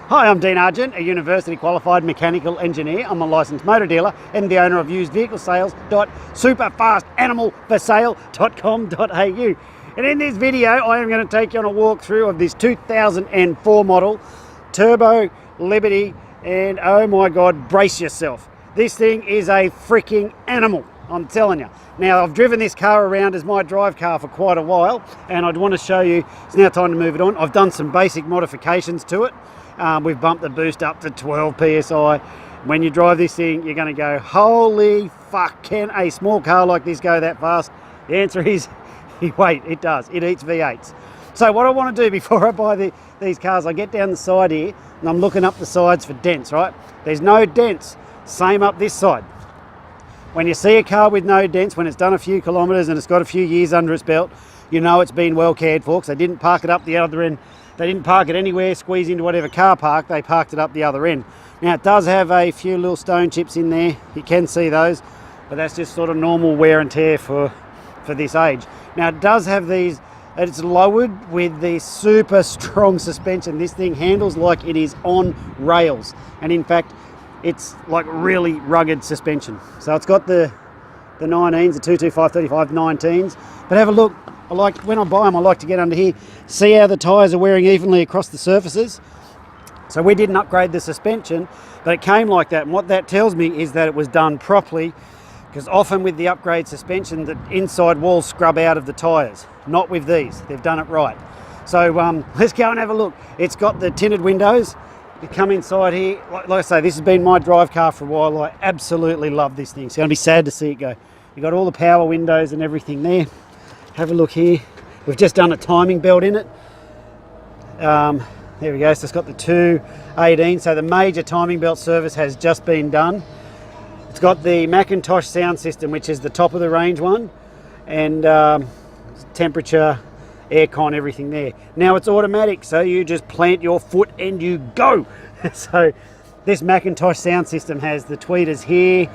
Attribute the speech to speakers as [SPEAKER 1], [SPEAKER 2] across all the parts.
[SPEAKER 1] Hi, I'm Dean Argent, a university qualified mechanical engineer. I'm a licensed motor dealer and the owner of usedvehiclesales.superfastanimalforsale.com.au. And in this video, I am going to take you on a walkthrough of this 2004 model Turbo Liberty, and oh my God, brace yourself. This thing is a freaking animal, I'm telling you. Now, I've driven this car around as my drive car for quite a while, and I'd want to show you, it's now time to move it on. I've done some basic modifications to it. We've bumped the boost up to 12 psi. When you drive this thing, you're going to go, holy fuck, can a small car like this go that fast? The answer is, wait, it does. It eats V8s. So what I want to do before I buy these cars, I get down the side here and I'm looking up the sides for dents, right? There's no dents. Same up this side. When you see a car with no dents, when it's done a few kilometres and it's got a few years under its belt, you know it's been well cared for, because they didn't park it up the other end. They didn't park it anywhere, squeeze into whatever car park, they parked it up the other end. Now it does have a few little stone chips in there, you can see those, but that's just sort of normal wear and tear for this age. Now it does have these, it's lowered with the super strong suspension. This thing handles like it is on rails, and in fact it's like really rugged suspension. So it's got the 19s, the 225, 35, 19s, but have a look. When I buy them, I like to get under here, see how the tyres are wearing evenly across the surfaces. So we didn't upgrade the suspension, but it came like that. And what that tells me is that it was done properly, because often with the upgrade suspension, the inside walls scrub out of the tyres. Not with these, they've done it right. So let's go and have a look. It's got the tinted windows. You come inside here, like I say, this has been my drive car for a while. I absolutely love this thing. It's going to be sad to see it go. You've got all the power windows and everything there. Have a look here. We've just done a timing belt in it. There we go. So it's got the 218. So the major timing belt service has just been done. It's got the Macintosh sound system, which is the top of the range one, and temperature, aircon, everything there. Now it's automatic, so you just plant your foot and you go. So this Macintosh sound system has the tweeters here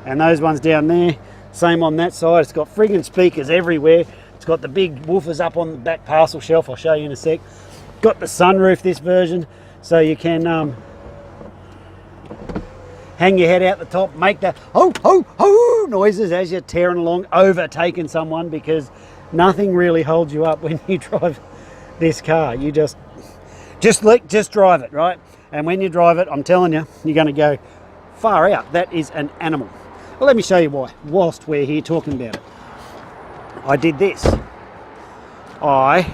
[SPEAKER 1] and those ones down there. Same on that side. It's got friggin' speakers everywhere. It's got the big woofers up on the back parcel shelf. I'll show you in a sec. Got the sunroof, this version, so you can hang your head out the top, make that ho ho ho noises as you're tearing along, overtaking someone, because nothing really holds you up when you drive this car. You just drive it, right? And when you drive it, I'm telling you, you're going to go far out. That is an animal. Well, let me show you why, whilst we're here talking about it. I did this. I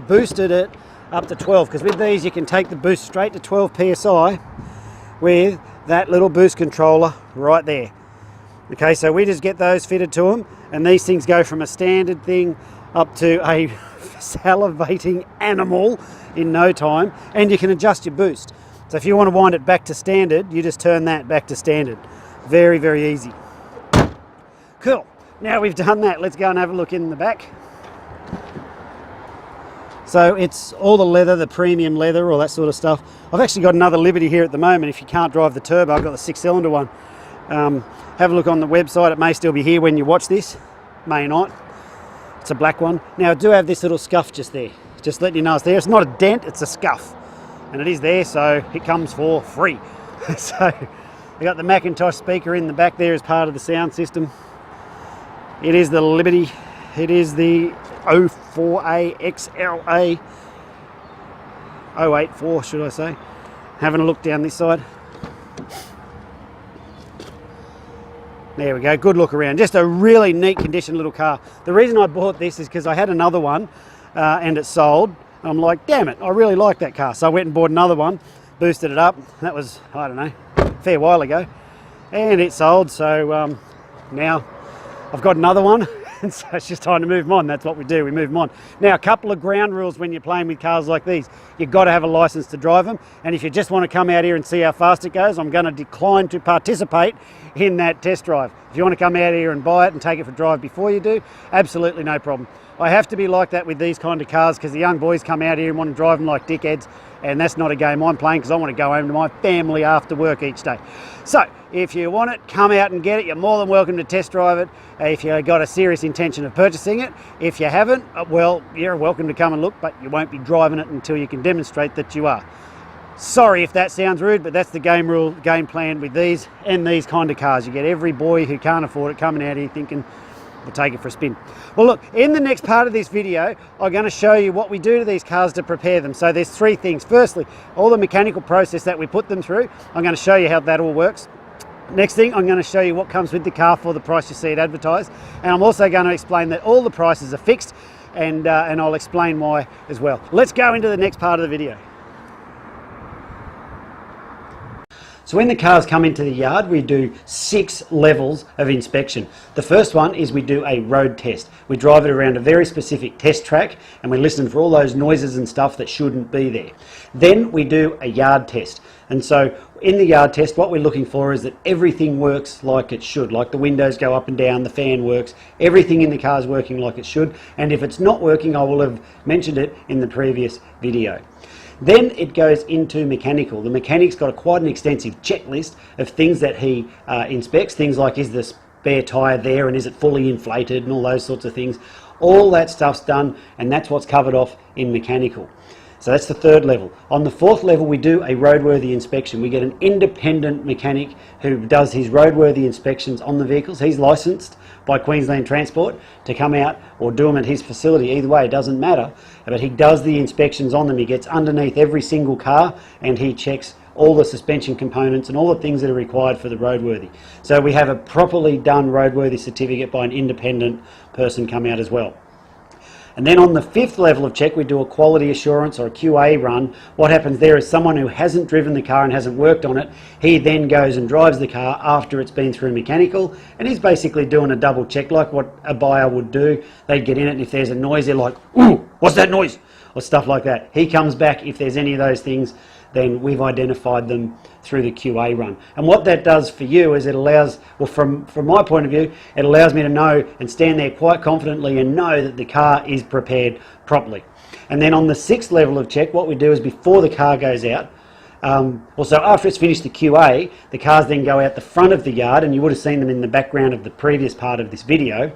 [SPEAKER 1] boosted it up to 12, because with these you can take the boost straight to 12 psi with that little boost controller right there. Okay, so we just get those fitted to them, and these things go from a standard thing up to a salivating animal in no time, and you can adjust your boost. So if you want to wind it back to standard, you just turn that back to standard. Very, very easy. Cool. Now we've done that, let's go and have a look in the back. So it's all the leather, the premium leather, all that sort of stuff. I've actually got another Liberty here at the moment. If you can't drive the turbo, I've got the 6-cylinder one. Have a look on the website. It may still be here when you watch this, may not. It's a black one. Now I do have this little scuff just there. Just letting you know it's there. It's not a dent, it's a scuff. And it is there, so it comes for free. So we got the Macintosh speaker in the back there as part of the sound system. It is the Liberty. It is the 04A XLA 084, should I say. Having a look down this side. There we go, good look around. Just a really neat condition little car. The reason I bought this is because I had another one and it sold. I'm like, damn it, I really like that car. So I went and bought another one, boosted it up. That was, I don't know, a fair while ago. And it sold, so now I've got another one. And so it's just time to move them on. That's what we do, we move them on. Now, a couple of ground rules when you're playing with cars like these. You've got to have a license to drive them. And if you just want to come out here and see how fast it goes, I'm going to decline to participate in that test drive. If you want to come out here and buy it and take it for a drive before you do, absolutely no problem. I have to be like that with these kind of cars, because the young boys come out here and want to drive them like dickheads, and that's not a game I'm playing, because I want to go home to my family after work each day. So if you want it, come out and get it. You're more than welcome to test drive it if you've got a serious intention of purchasing it. If you haven't, well, you're welcome to come and look, but you won't be driving it until you can demonstrate that you are. Sorry if that sounds rude, but that's the game plan with these and these kind of cars. You get every boy who can't afford it coming out here thinking, we'll take it for a spin. Well look, in the next part of this video, I'm going to show you what we do to these cars to prepare them. So there's three things. Firstly, all the mechanical process that we put them through. I'm going to show you how that all works. Next thing, I'm going to show you what comes with the car for the price you see it advertised. And I'm also going to explain that all the prices are fixed, and I'll explain why as well. Let's go into the next part of the video. So when the cars come into the yard, we do 6 levels of inspection. The first one is we do a road test. We drive it around a very specific test track and we listen for all those noises and stuff that shouldn't be there. Then we do a yard test. And so in the yard test, what we're looking for is that everything works like it should, like the windows go up and down, the fan works, everything in the car is working like it should. And if it's not working, I will have mentioned it in the previous video. Then it goes into mechanical. The mechanic's got quite an extensive checklist of things that he inspects, things like is the spare tyre there and is it fully inflated and all those sorts of things. All that stuff's done and that's what's covered off in mechanical. So that's the third level. On the fourth level we do a roadworthy inspection. We get an independent mechanic who does his roadworthy inspections on the vehicles. He's licensed by Queensland Transport to come out or do them at his facility. Either way, it doesn't matter. But he does the inspections on them. He gets underneath every single car and he checks all the suspension components and all the things that are required for the roadworthy. So we have a properly done roadworthy certificate by an independent person come out as well. And then on the 5th level of check, we do a quality assurance or a QA run. What happens there is someone who hasn't driven the car and hasn't worked on it, he then goes and drives the car after it's been through mechanical, and he's basically doing a double check like what a buyer would do. They'd get in it and if there's a noise, they're like, ooh, what's that noise? Or stuff like that. He comes back, if there's any of those things, then we've identified them through the QA run. And what that does for you is it allows, well from my point of view, it allows me to know and stand there quite confidently and know that the car is prepared properly. And then on the 6th level of check, what we do is before the car goes out, also after it's finished the QA, the cars then go out the front of the yard, and you would have seen them in the background of the previous part of this video,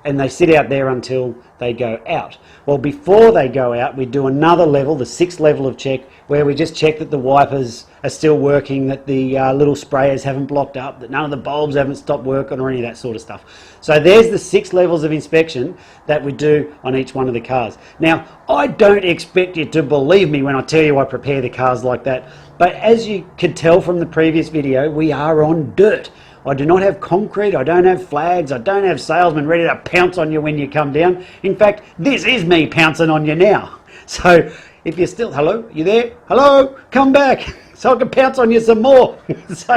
[SPEAKER 1] and they sit out there until they go out. Well, before they go out, we do another level, the 6th level of check, where we just check that the wipers are still working, that the little sprayers haven't blocked up, that none of the bulbs haven't stopped working or any of that sort of stuff. So there's the 6 levels of inspection that we do on each one of the cars. Now, I don't expect you to believe me when I tell you I prepare the cars like that, but as you could tell from the previous video, we are on dirt. I do not have concrete, I don't have flags, I don't have salesmen ready to pounce on you when you come down. In fact, this is me pouncing on you now. So if you're still, hello, you there? Hello, come back so I can pounce on you some more. So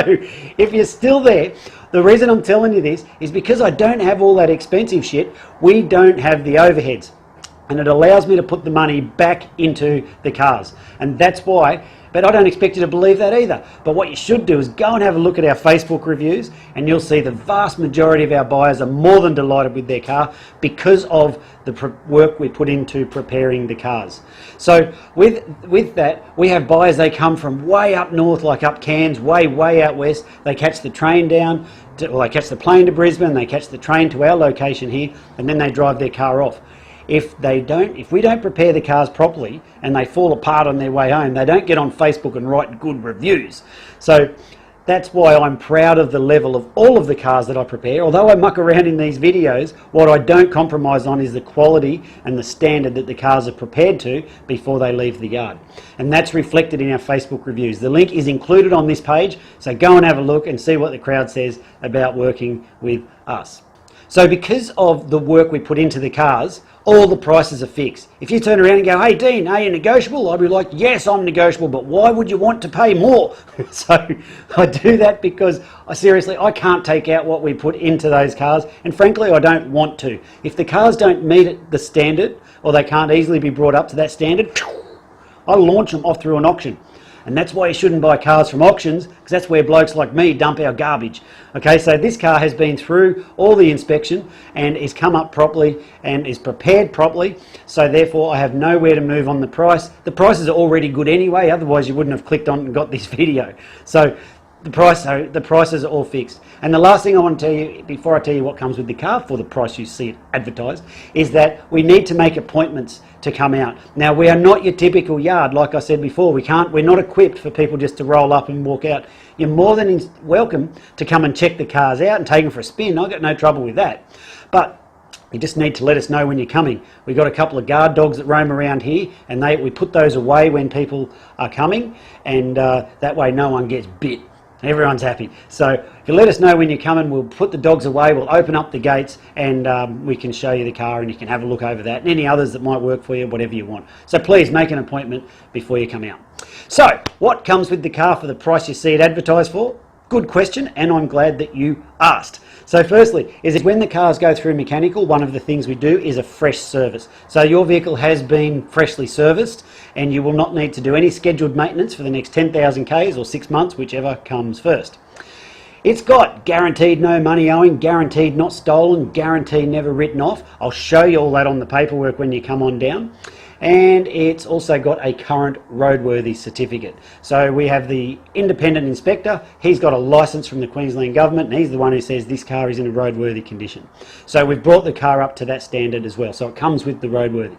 [SPEAKER 1] if you're still there, the reason I'm telling you this is because I don't have all that expensive shit. We don't have the overheads. And it allows me to put the money back into the cars. And that's why, but I don't expect you to believe that either. But what you should do is go and have a look at our Facebook reviews and you'll see the vast majority of our buyers are more than delighted with their car because of the work we put into preparing the cars. So with that, we have buyers, they come from way up north, like up Cairns, way out west. They catch the train down, they catch the plane to Brisbane, they catch the train to our location here, and then they drive their car off. If we don't prepare the cars properly and they fall apart on their way home, they don't get on Facebook and write good reviews. So that's why I'm proud of the level of all of the cars that I prepare. Although I muck around in these videos, what I don't compromise on is the quality and the standard that the cars are prepared to before they leave the yard. And that's reflected in our Facebook reviews. The link is included on this page, so go and have a look and see what the crowd says about working with us. So because of the work we put into the cars, all the prices are fixed. If you turn around and go, hey Dean, are you negotiable? I'd be like, yes, I'm negotiable, but why would you want to pay more? So I do that because seriously, I can't take out what we put into those cars, and frankly, I don't want to. If the cars don't meet the standard, or they can't easily be brought up to that standard, I launch them off through an auction. And that's why you shouldn't buy cars from auctions, because that's where blokes like me dump our garbage. Okay, so this car has been through all the inspection and is come up properly and is prepared properly. So therefore I have nowhere to move on the price. The prices are already good anyway, otherwise you wouldn't have clicked on and got this video. So the prices are all fixed. And the last thing I want to tell you, before I tell you what comes with the car for the price you see it advertised, is that we need to make appointments to come out. Now, we are not your typical yard, like I said before. We're not equipped for people just to roll up and walk out. You're more than welcome to come and check the cars out and take them for a spin. I've got no trouble with that. But you just need to let us know when you're coming. We've got a couple of guard dogs that roam around here, and we put those away when people are coming, and that way no one gets bit. Everyone's happy. So if you let us know when you're coming, we'll put the dogs away, we'll open up the gates, and we can show you the car, and you can have a look over that and any others that might work for you, whatever you want. So please make an appointment before you come out. So what comes with the car for the price you see it advertised for? Good question, and I'm glad that you asked. So firstly, is when the cars go through mechanical, one of the things we do is a fresh service. So your vehicle has been freshly serviced, and you will not need to do any scheduled maintenance for the next 10,000 Ks or 6 months, whichever comes first. It's got guaranteed no money owing, guaranteed not stolen, guaranteed never written off. I'll show you all that on the paperwork when you come on down. And it's also got a current roadworthy certificate. So we have the independent inspector. He's got a license from the Queensland government, and he's the one who says this car is in a roadworthy condition. So we've brought the car up to that standard as well. So it comes with the roadworthy.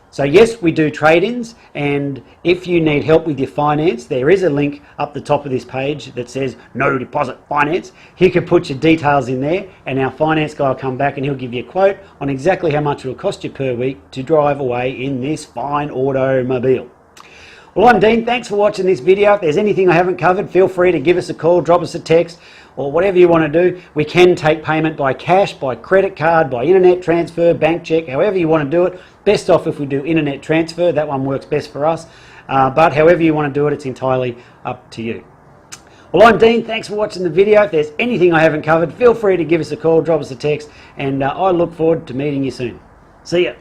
[SPEAKER 1] So yes, we do trade-ins, and if you need help with your finance, there is a link up the top of this page that says no deposit finance. You can put your details in there, and our finance guy will come back and he'll give you a quote on exactly how much it will cost you per week to drive away in this fine automobile. Well, I'm Dean. Thanks for watching this video. If there's anything I haven't covered, feel free to give us a call, drop us a text, or whatever you want to do. We can take payment by cash, by credit card, by internet transfer, bank check, however you want to do it. Best off if we do internet transfer. That one works best for us. But however you want to do it, it's entirely up to you. Well, I'm Dean. Thanks for watching the video. If there's anything I haven't covered, feel free to give us a call, drop us a text, and I look forward to meeting you soon. See ya.